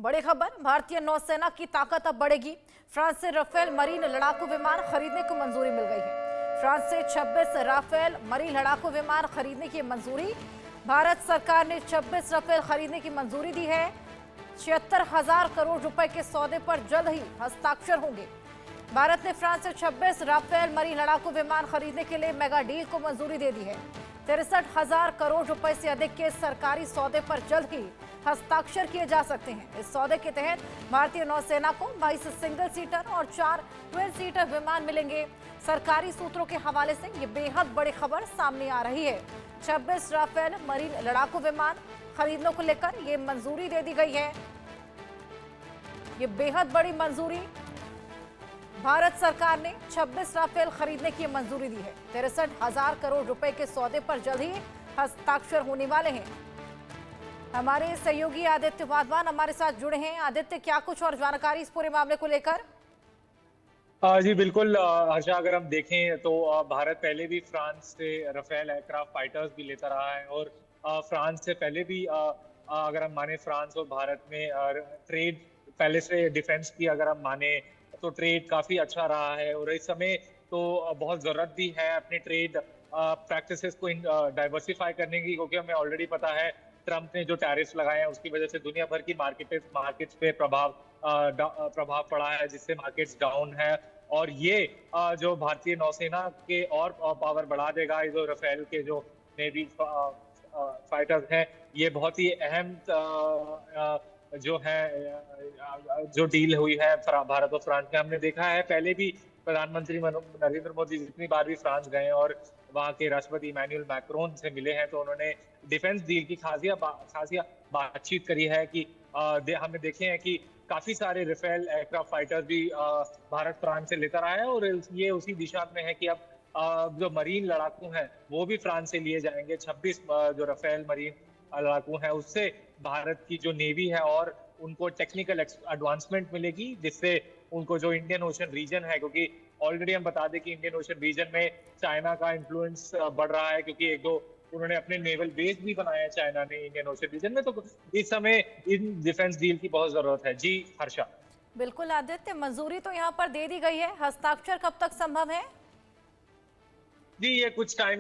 बड़ी खबर, भारतीय नौसेना की ताकत अब बढ़ेगी। फ्रांस से राफेल मरीन लड़ाकू विमान खरीदने को मंजूरी मिल गई है। फ्रांस से 26 राफेल मरीन लड़ाकू विमान खरीदने की मंजूरी। भारत सरकार ने 26 राफेल खरीदने की मंजूरी दी है। 76,000 करोड़ रुपए के सौदे पर जल्द ही हस्ताक्षर होंगे। भारत ने फ्रांस से 26 राफेल मरीन लड़ाकू विमान खरीदने के लिए मेगा डील को मंजूरी दे दी है। 63,000 करोड़ रुपए से अधिक के सरकारी सौदे पर जल्द ही हस्ताक्षर किए जा सकते हैं। इस सौदे के तहत भारतीय नौसेना को 22 सिंगल सीटर और 4 ट्विन सीटर विमान मिलेंगे। सरकारी सूत्रों के हवाले से ये बेहद बड़ी खबर सामने आ रही है। 26 राफेल मरीन लड़ाकू विमान खरीदने को लेकर ये मंजूरी दे दी गई है। ये बेहद बड़ी मंजूरी भारत सरकार ने 26 राफेल खरीदने की मंजूरी दी है। 63,000 करोड़ रुपए के सौदे पर जल्द ही हस्ताक्षर होने वाले हैं। हमारे सहयोगी आदित्य वाधवान हमारे साथ जुड़े हैं। आदित्य, क्या कुछ और जानकारी इस पूरे मामले को लेकर? जी बिल्कुल हर्षा, अगर हम देखें तो भारत पहले भी फ्रांस से राफेल एयरक्राफ्ट फाइटर्स भी लेता रहा है और फ्रांस से पहले भी अगर हम माने फ्रांस और भारत में ट्रेड पहले से डिफेंस की अगर हम माने तो ट्रेड काफी अच्छा रहा है और इस समय तो बहुत जरूरत भी है अपने ट्रेड प्रैक्टिसेस को डाइवर्सिफाई करने की, क्योंकि हमें ऑलरेडी पता है ट्रम्प ने जो टैरिफ्स लगाए हैं उसकी वजह से दुनिया भर की मार्केट्स पे प्रभाव पड़ा है, जिससे मार्केट्स डाउन है। और ये जो भारतीय नौसेना के और पावर बढ़ा देगा। ये जो राफेल के जो नेवी फाइटर्स हैं, ये बहुत ही अहम जो है जो डील हुई है भारत और फ्रांस में। हमने देखा है पहले भी प्रधानमंत्री नरेंद्र मोदी जितनी बार भी फ्रांस गए और वहाँ के राष्ट्रपति इमैनुअल मैक्रोन से मिले हैं तो उन्होंने डिफेंस डील की खासिया बातचीत करी है कि हमने देखे हैं कि काफी सारे राफेल एयरक्राफ्ट फाइटर्स भी भारत फ्रांस से लेकर आया है और ये उसी दिशा में है कि अब जो मरीन लड़ाकू हैं वो भी फ्रांस से लिए जाएंगे। 26 जो राफेल मरीन लड़ाकू हैं उससे भारत की जो नेवी है और उनको टेक्निकल एडवांसमेंट मिलेगी, जिससे उनको जो इंडियन ओशन रीजन है, क्योंकि ऑलरेडी हम बता दें कि इंडियन ओशन रीजन में चाइना का इन्फ्लुएंस बढ़ रहा है, क्योंकि एक दो उन्होंने अपने नेवल बेस भी बनाया चाइना ने इंडियन ओशन रीजन में। तो इस समय इन डिफेंस डील की बहुत जरूरत है। जी हर्षा। बिल्कुल आदित्य, मंजूरी तो यहाँ पर दे दी गई है, हस्ताक्षर कब तक संभव है? जी ये कुछ टाइम